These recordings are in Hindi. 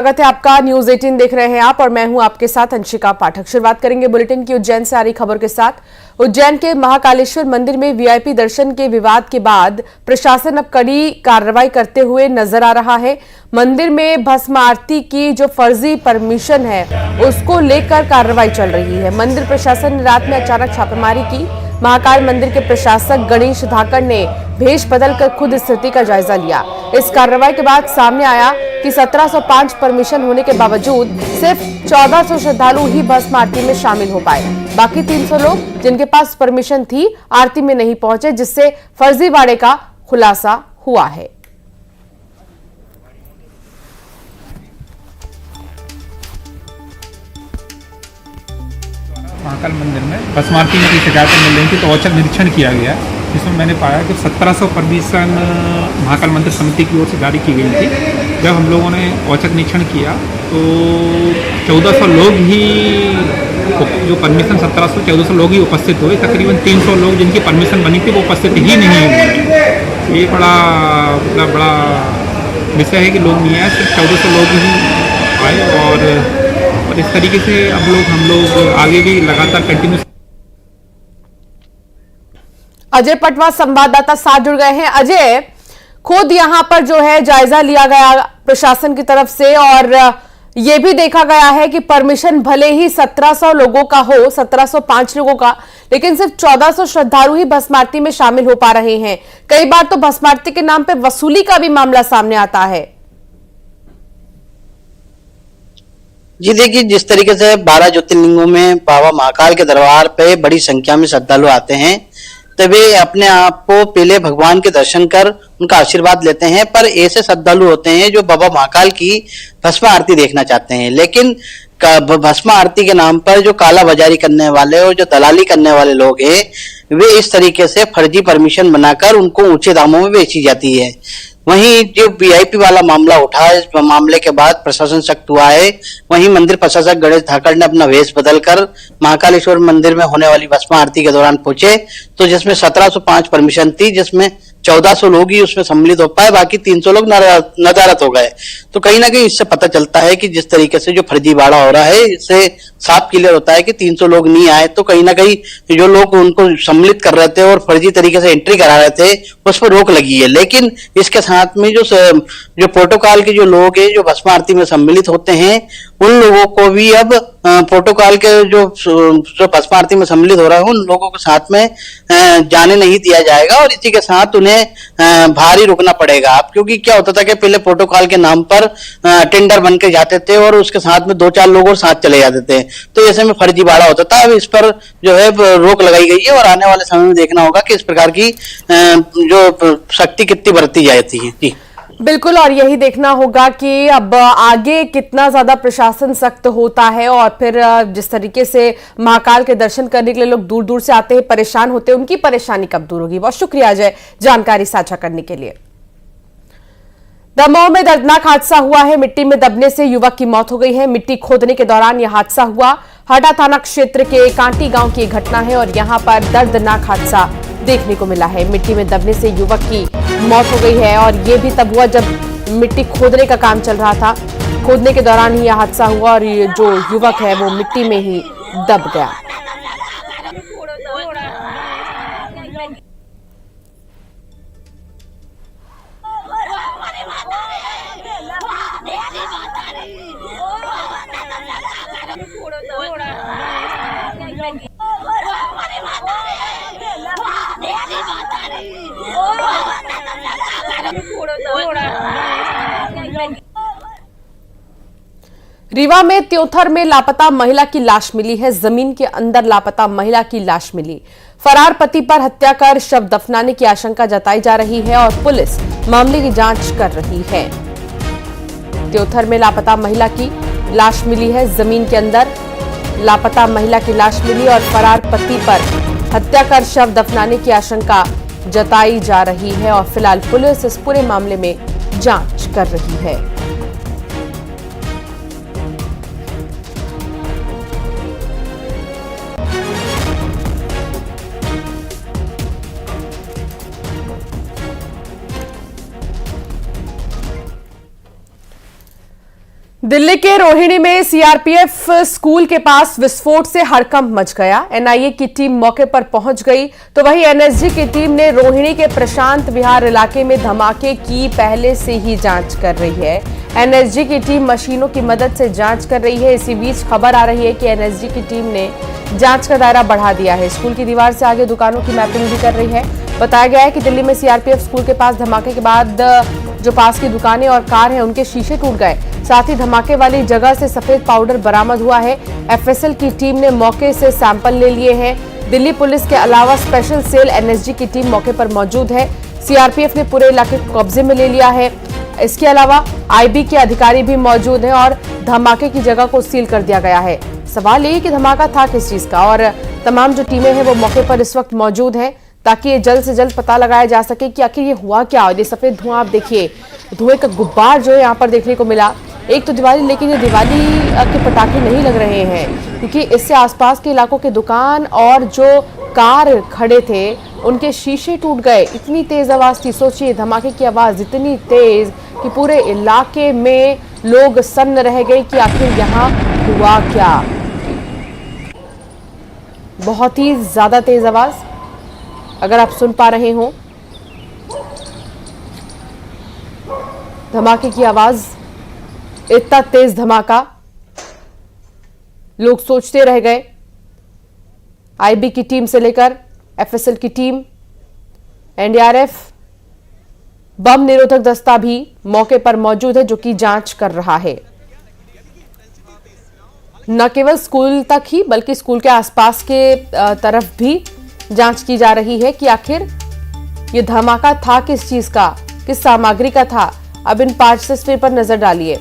स्वागत है आपका। न्यूज 18 देख रहे हैं आप और मैं हूं आपके साथ अंशिका पाठक। शुरुआत करेंगे बुलेटिन की उज्जैन से आ रही खबर के साथ। उज्जैन के महाकालेश्वर मंदिर में वीआईपी दर्शन के विवाद के बाद प्रशासन अब कड़ी कार्रवाई करते हुए नजर आ रहा है। मंदिर में भस्म आरती की जो फर्जी परमिशन है उसको लेकर कार्रवाई चल रही है। मंदिर प्रशासन ने रात में अचानक छापेमारी की। महाकाल मंदिर के प्रशासक गणेश धाकड़ ने भेष बदलकर खुद स्थिति का जायजा लिया। इस कार्रवाई के बाद सामने आया कि 1705 परमिशन होने के बावजूद सिर्फ 1400 श्रद्धालु ही भस्म आरती में शामिल हो पाए। बाकी 300 लोग जिनके पास परमिशन थी आरती में नहीं पहुंचे, जिससे फर्जीवाड़े का खुलासा हुआ है। महाकाल मंदिर में भस्म आरती में की शिकायतें मिल रही थी तो औचक निरीक्षण किया गया, जिसमें मैंने पाया कि 1700 परमिशन महाकाल मंदिर समिति की ओर से जारी की गई थी। जब हम लोगों ने औचक निरीक्षण किया तो 1400 लोग ही जो परमिशन 1400 लोग ही उपस्थित हुए। तकरीबन 300 लोग जिनकी परमिशन बनी थी वो उपस्थित ही नहीं हुए। ये बड़ा विषय है कि लोग नहीं आए, सिर्फ 1400 लोग ही आए और इस तरीके से हम लोग आगे भी लगातार कंटिन्यू। अजय पटवा संवाददाता साथ जुड़ गए हैं। अजय, खुद यहां पर जो है जायजा लिया गया प्रशासन की तरफ से और यह भी देखा गया है कि परमिशन भले ही 1700 लोगों का हो, 1705 लोगों का, लेकिन सिर्फ 1400 श्रद्धालु ही भस्म आरती में शामिल हो पा रहे हैं। कई बार तो भस्म आरती के नाम पे वसूली का भी मामला सामने आता है। जी देखिए, जिस तरीके से 12 ज्योतिर्लिंगों में बाबा महाकाल के दरबार पे बड़ी संख्या में श्रद्धालु आते हैं, तो वे अपने आप को पहले भगवान के दर्शन कर उनका आशीर्वाद लेते हैं। पर ऐसे श्रद्धालु होते हैं जो बाबा महाकाल की भस्म आरती देखना चाहते हैं, लेकिन भस्म आरती के नाम पर जो काला बाजारी करने वाले और जो दलाली करने वाले लोग हैं, वे इस तरीके से फर्जी परमिशन बनाकर उनको ऊंचे दामों में बेची जाती है। वहीं जो वीआईपी वाला मामला उठा, इस मामले के बाद प्रशासन सख्त हुआ है। वहीं मंदिर प्रशासक गणेश धाकड़ ने अपना वेश बदलकर महाकालेश्वर मंदिर में होने वाली भस्म आरती के दौरान पहुंचे, तो जिसमें 1705 परमिशन थी, जिसमें 1400 लोग ही उसमें सम्मिलित हो पाए, बाकी 300 लोग नदारत हो गए। तो कहीं ना कहीं इससे पता चलता है कि जिस तरीके से जो फर्जीवाड़ा हो रहा है, इससे साफ क्लियर होता है कि 300 लोग नहीं आए तो कहीं ना कहीं जो लोग उनको सम्मिलित कर रहे थे और फर्जी तरीके से एंट्री करा रहे थे उस पर रोक लगी है। लेकिन इसके साथ में जो प्रोटोकॉल के जो लोग हैं जो भस्म आरती में सम्मिलित होते हैं, उन लोगों को भी अब प्रोटोकॉल के जो भस्म आरती में सम्मिलित हो रहे हैं उन लोगों को साथ में जाने नहीं दिया जाएगा और इसी के साथ उन्हें भारी रुकना पड़ेगा। अब क्योंकि क्या होता था कि पहले प्रोटोकॉल के नाम पर टेंडर बन के जाते थे और उसके साथ में 2-4 लोग और साथ चले जाते थे, तो ऐसे में फर्जीवाड़ा होता था। अब इस पर जो है रोक लगाई गई है और आने वाले समय में देखना होगा कि इस प्रकार की जो सख्ती कितनी बरती जाती है। जी बिल्कुल, और यही देखना होगा कि अब आगे कितना ज्यादा प्रशासन सख्त होता है और फिर जिस तरीके से महाकाल के दर्शन करने के लिए लोग दूर दूर से आते हैं, परेशान होते हैं, उनकी परेशानी कब दूर होगी। बहुत शुक्रिया अजय जानकारी साझा करने के लिए। दमोह में दर्दनाक हादसा हुआ है। मिट्टी में दबने से युवक की मौत हो गई है। मिट्टी खोदने के दौरान यह हादसा हुआ। हाटा थाना क्षेत्र के कांटी गांव की घटना है और यहां पर दर्दनाक हादसा देखने को मिला है। मिट्टी में दबने से युवक की मौत हो गई है और यह भी तब हुआ जब मिट्टी खोदने का काम चल रहा था। खोदने के दौरान ही यह हादसा हुआ और ये जो युवक है वो मिट्टी में ही दब गया। रीवा में त्योथर में लापता महिला की लाश मिली है। जमीन के अंदर लापता महिला की लाश मिली। फरार पति पर हत्या कर शव दफनाने की आशंका जताई जा रही है और पुलिस मामले की जांच कर रही है। त्योथर में लापता महिला की लाश मिली है। जमीन के अंदर लापता महिला की लाश मिली और फरार पति पर हत्या कर शव दफनाने की आशंका जताई जा रही है और फिलहाल पुलिस इस पूरे मामले में जांच कर रही है। दिल्ली के रोहिणी में सीआरपीएफ स्कूल के पास विस्फोट से हड़कंप मच गया। एनआईए की टीम मौके पर पहुंच गई तो वहीं एनएसजी की टीम ने रोहिणी के प्रशांत विहार इलाके में धमाके की पहले से ही जांच कर रही है। एनएसजी की टीम मशीनों की मदद से जांच कर रही है। इसी बीच खबर आ रही है कि एनएसजी की टीम ने जांच का दायरा बढ़ा दिया है। स्कूल की दीवार से आगे दुकानों की मैपिंग भी कर रही है। बताया गया है कि दिल्ली में सीआरपीएफ स्कूल के पास धमाके के बाद जो पास की दुकानें और कार है उनके शीशे टूट गए। साथ ही धमाके वाली जगह से सफेद पाउडर बरामद हुआ है। एफएसएल की टीम ने मौके से सैंपल ले लिए हैं। दिल्ली पुलिस के अलावा स्पेशल सेल एनएसजी की टीम मौके पर मौजूद है। सीआरपीएफ ने पूरे इलाके को कब्जे में ले लिया है। इसके अलावा आईबी के अधिकारी भी मौजूद हैं और धमाके की जगह को सील कर दिया गया है। सवाल ये कि धमाका था किस चीज का और तमाम जो टीमें हैं वो मौके पर इस वक्त मौजूद हैं ताकि ये जल्द से जल्द पता लगाया जा सके कि आखिर ये हुआ क्या। और ये सफेद धुआं आप देखिए, धुएं का गुब्बार जो है यहाँ पर देखने को मिला। एक तो दिवाली, लेकिन ये दिवाली के पटाखे नहीं लग रहे हैं क्योंकि इससे आसपास के इलाकों के दुकान और जो कार खड़े थे उनके शीशे टूट गए। इतनी तेज आवाज थी, सोचिए धमाके की आवाज इतनी तेज कि पूरे इलाके में लोग सन्न रह गए कि आखिर यहाँ हुआ क्या। बहुत ही ज्यादा तेज आवाज, अगर आप सुन पा रहे हो धमाके की आवाज, इतना तेज धमाका, लोग सोचते रह गए। आईबी की टीम से लेकर एफएसएल की टीम, एनडीआरएफ, बम निरोधक दस्ता भी मौके पर मौजूद है जो कि जांच कर रहा है। न केवल स्कूल तक ही बल्कि स्कूल के आसपास के तरफ भी जांच की जा रही है कि आखिर ये धमाका था किस चीज का, किस सामग्री का था। अब इन पार्ट्स पर नजर डालिए।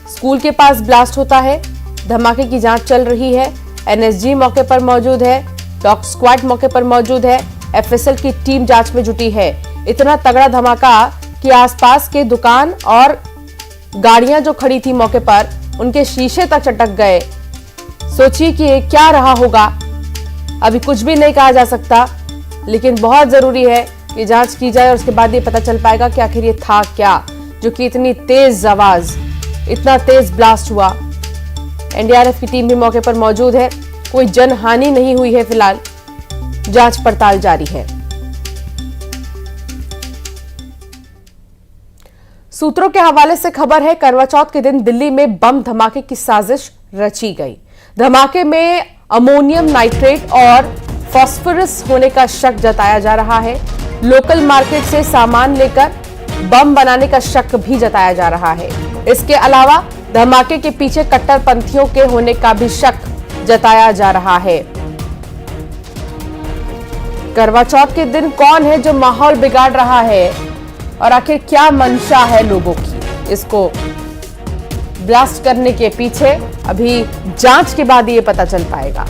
स्कूल के पास ब्लास्ट होता है, धमाके की जांच चल रही है। एनएसजी मौके पर मौजूद है, डॉग स्क्वाड मौके पर मौजूद है, एफएसएल की टीम जांच में जुटी है। इतना तगड़ा धमाका कि आसपास के दुकान और गाड़ियां जो खड़ी थी मौके पर उनके शीशे तक चटक गए। सोचिए कि क्या रहा होगा, अभी कुछ भी नहीं कहा जा सकता, लेकिन बहुत जरूरी है कि जांच की जाए और उसके बाद ये पता चल पाएगा कि आखिर ये था क्या जो कि इतनी तेज आवाज, इतना तेज ब्लास्ट हुआ। एनडीआरएफ की टीम भी मौके पर मौजूद है। कोई जनहानि नहीं हुई है, फिलहाल जांच पड़ताल जारी है। सूत्रों के हवाले से खबर है, करवा चौथ के दिन दिल्ली में बम धमाके की साजिश रची गई। धमाके में अमोनियम नाइट्रेट और फास्फोरस होने का शक जताया जा रहा है। लोकल मार्केट से सामान लेकर बम बनाने का शक भी जताया जा रहा है। इसके अलावा धमाके के पीछे कट्टरपंथियों के होने का भी शक जताया जा रहा है। करवा चौथ के दिन कौन है जो माहौल बिगाड़ रहा है और आखिर क्या मंशा है लोगों की इसको ब्लास्ट करने के पीछे, अभी जांच के बाद ये पता चल पाएगा।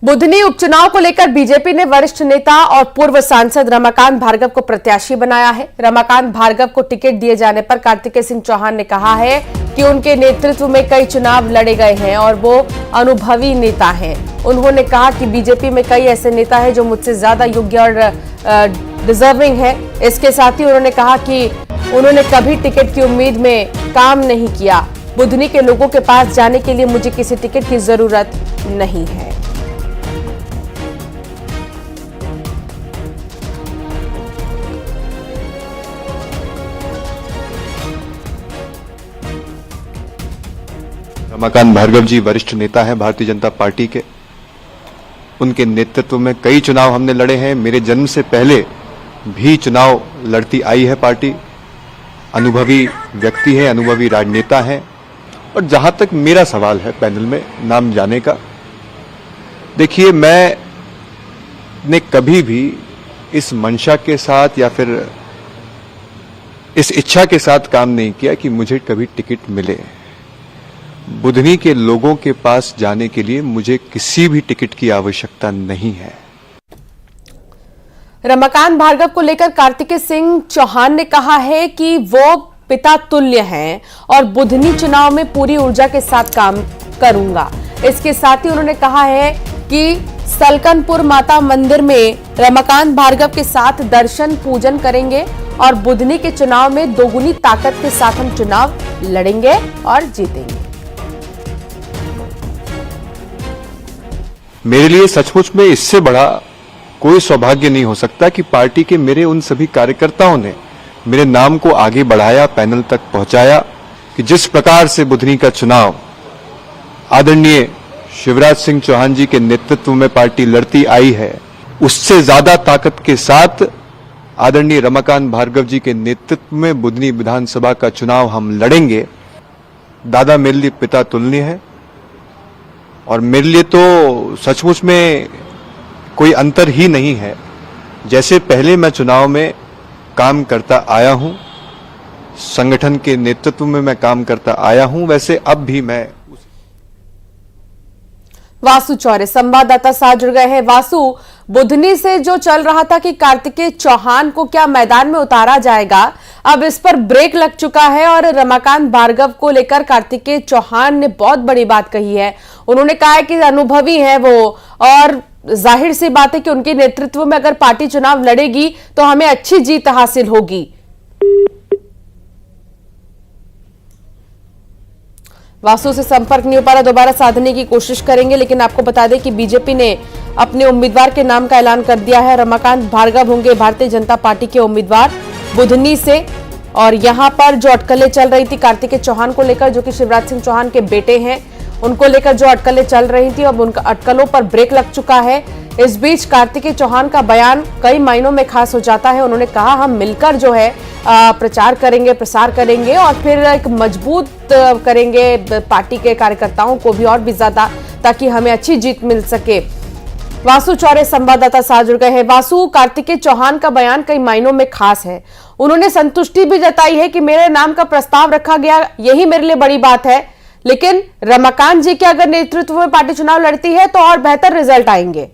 बुधनी उपचुनाव को लेकर बीजेपी ने वरिष्ठ नेता और पूर्व सांसद रमाकांत भार्गव को प्रत्याशी बनाया है। रमाकांत भार्गव को टिकट दिए जाने पर कार्तिकेय सिंह चौहान ने कहा है कि उनके नेतृत्व में कई चुनाव लड़े गए हैं और वो अनुभवी नेता हैं। उन्होंने कहा कि बीजेपी में कई ऐसे नेता हैं जो मुझसे ज्यादा योग्य और डिजर्विंग है। इसके साथ ही उन्होंने कहा कि उन्होंने कभी टिकट की उम्मीद में काम नहीं किया। बुधनी के लोगों के पास जाने के लिए मुझे किसी टिकट की जरूरत नहीं है। रमाकांत भार्गव जी वरिष्ठ नेता हैं भारतीय जनता पार्टी के। उनके नेतृत्व में कई चुनाव हमने लड़े हैं। मेरे जन्म से पहले भी चुनाव लड़ती आई है पार्टी। अनुभवी व्यक्ति है, अनुभवी राजनेता है। और जहां तक मेरा सवाल है पैनल में नाम जाने का, देखिए मैं कभी भी इस मंशा के साथ या फिर इस इच्छा के साथ काम नहीं किया कि मुझे कभी टिकट मिले। बुधनी के लोगों के पास जाने के लिए मुझे किसी भी टिकट की आवश्यकता नहीं है। रमाकांत भार्गव को लेकर कार्तिकेय सिंह चौहान ने कहा है कि वो पिता तुल्य हैं और बुधनी चुनाव में पूरी ऊर्जा के साथ काम करूंगा। इसके साथ ही उन्होंने कहा है कि सलकनपुर माता मंदिर में रमाकांत भार्गव के साथ दर्शन पूजन करेंगे और बुधनी के चुनाव में दोगुनी ताकत के साथ हम चुनाव लड़ेंगे और जीतेंगे। मेरे लिए सचमुच में इससे बड़ा कोई सौभाग्य नहीं हो सकता कि पार्टी के मेरे उन सभी कार्यकर्ताओं ने मेरे नाम को आगे बढ़ाया, पैनल तक पहुंचाया कि जिस प्रकार से बुधनी का चुनाव आदरणीय शिवराज सिंह चौहान जी के नेतृत्व में पार्टी लड़ती आई है, उससे ज्यादा ताकत के साथ आदरणीय रमाकांत भार्गव जी के नेतृत्व में बुधनी विधानसभा का चुनाव हम लड़ेंगे। दादा मेरे लिए पिता तुल्य है और मेरे लिए तो सचमुच में कोई अंतर ही नहीं है। जैसे पहले मैं चुनाव में काम करता आया हूं, संगठन के नेतृत्व में मैं काम करता आया हूं, वैसे अब भी मैं। वासु चौरे संवाददाता साथ जुड़ गए हैं। वासु, बुधनी से जो चल रहा था कि कार्तिकेय चौहान को क्या मैदान में उतारा जाएगा, अब इस पर ब्रेक लग चुका है और रमाकांत भार्गव को लेकर कार्तिकेय चौहान ने बहुत बड़ी बात कही है। उन्होंने कहा है कि अनुभवी है वो और जाहिर सी बात है कि उनके नेतृत्व में अगर पार्टी चुनाव लड़ेगी तो हमें अच्छी जीत हासिल होगी। वासु से संपर्क नहीं हो पा रहा, दोबारा साधने की कोशिश करेंगे, लेकिन आपको बता दें कि बीजेपी ने अपने उम्मीदवार के नाम का ऐलान कर दिया है। रमाकांत भार्गव होंगे भारतीय जनता पार्टी के उम्मीदवार बुधनी से। और यहां पर जो अटकलें चल रही थी कार्तिकेय चौहान को लेकर, जो कि शिवराज सिंह चौहान के बेटे हैं, उनको लेकर जो अटकलें चल रही थी, अब उनका अटकलों पर ब्रेक लग चुका है। इस बीच कार्तिकेय चौहान का बयान कई मायनों में खास हो जाता है। उन्होंने कहा हम मिलकर जो है प्रचार करेंगे, प्रसार करेंगे और फिर एक मजबूत करेंगे पार्टी के कार्यकर्ताओं को भी और भी ज्यादा, ताकि हमें अच्छी जीत मिल सके। वासु चौरे संवाददाता साथ जुड़ गए हैं। वासु, कार्तिकेय चौहान का बयान कई मायनों में खास है। उन्होंने संतुष्टि भी जताई है कि मेरे नाम का प्रस्ताव रखा गया, यही मेरे लिए बड़ी बात है। लेकिन रमाकांत जी के अगर नेतृत्व में पार्टी चुनाव लड़ती है तो और बेहतर रिजल्ट आएंगे।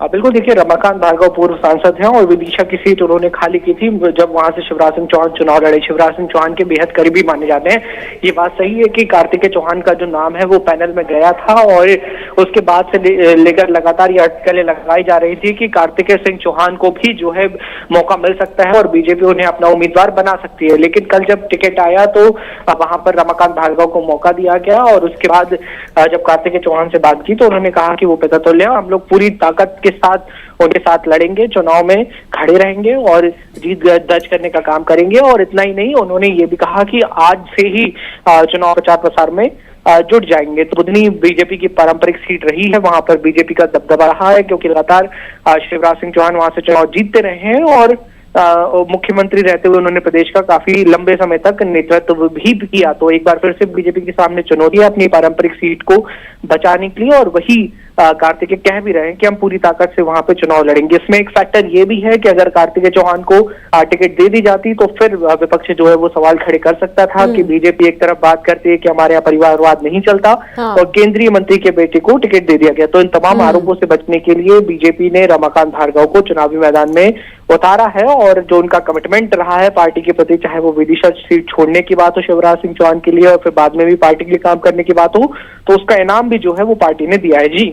बिल्कुल, देखिए रमाकांत भार्गव पूर्व सांसद हैं और विदिशा की सीट उन्होंने खाली की थी जब वहां से शिवराज सिंह चौहान चुनाव लड़े। शिवराज सिंह चौहान के बेहद करीबी माने जाते हैं। ये बात सही है कि कार्तिकेय चौहान का जो नाम है वो पैनल में गया था और उसके बाद से लेकर लगातार ये अटकलें लगाई जा रही थी कि कार्तिकेय सिंह चौहान को भी जो है मौका मिल सकता है और बीजेपी उन्हें अपना उम्मीदवार बना सकती है। लेकिन कल जब टिकट आया तो वहां पर रमाकांत भार्गव को मौका दिया गया और उसके बाद जब कार्तिकेय चौहान से बात की तो उन्होंने कहा कि वो पिता तुल्य है, हम लोग पूरी ताकत के साथ उनके साथ लड़ेंगे, चुनाव में खड़े रहेंगे और जीत दर्ज करने का काम करेंगे। और इतना ही नहीं, उन्होंने ये भी कहा कि आज से ही चुनाव प्रचार प्रसार में जुट जाएंगे। तो बुधनी बीजेपी की पारंपरिक सीट रही है, वहां पर बीजेपी का दबदबा रहा है क्योंकि लगातार शिवराज सिंह चौहान वहां से चुनाव जीतते रहे हैं और मुख्यमंत्री रहते हुए उन्होंने प्रदेश का काफी लंबे समय तक नेतृत्व भी किया। तो एक बार फिर से बीजेपी के सामने चुनौती है अपनी पारंपरिक सीट को बचाने के लिए और वही कार्तिकेय कह भी रहे हैं कि हम पूरी ताकत से वहां पे चुनाव लड़ेंगे। इसमें एक फैक्टर ये भी है कि अगर कार्तिकेय चौहान को टिकट दे दी जाती तो फिर विपक्ष जो है वो सवाल खड़े कर सकता था कि बीजेपी एक तरफ बात करती है कि हमारे यहाँ परिवारवाद नहीं चलता और केंद्रीय मंत्री के बेटे को टिकट दे दिया गया। तो इन तमाम आरोपों से बचने के लिए बीजेपी ने रमाकांत भार्गव को चुनावी मैदान में उतारा है और जो उनका कमिटमेंट रहा है पार्टी के प्रति, चाहे वो विदिशा सीट छोड़ने की बात हो शिवराज सिंह चौहान के लिए और फिर बाद में भी पार्टी के लिए काम करने की बात हो, तो उसका इनाम भी जो है वो पार्टी ने दिया है। जी,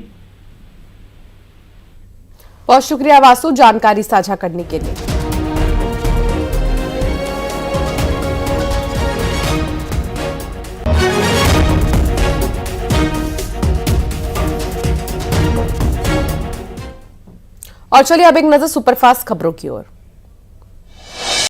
बहुत शुक्रिया वासु जानकारी साझा करने के लिए। और चलिए अब एक नजर सुपरफास्ट खबरों की ओर।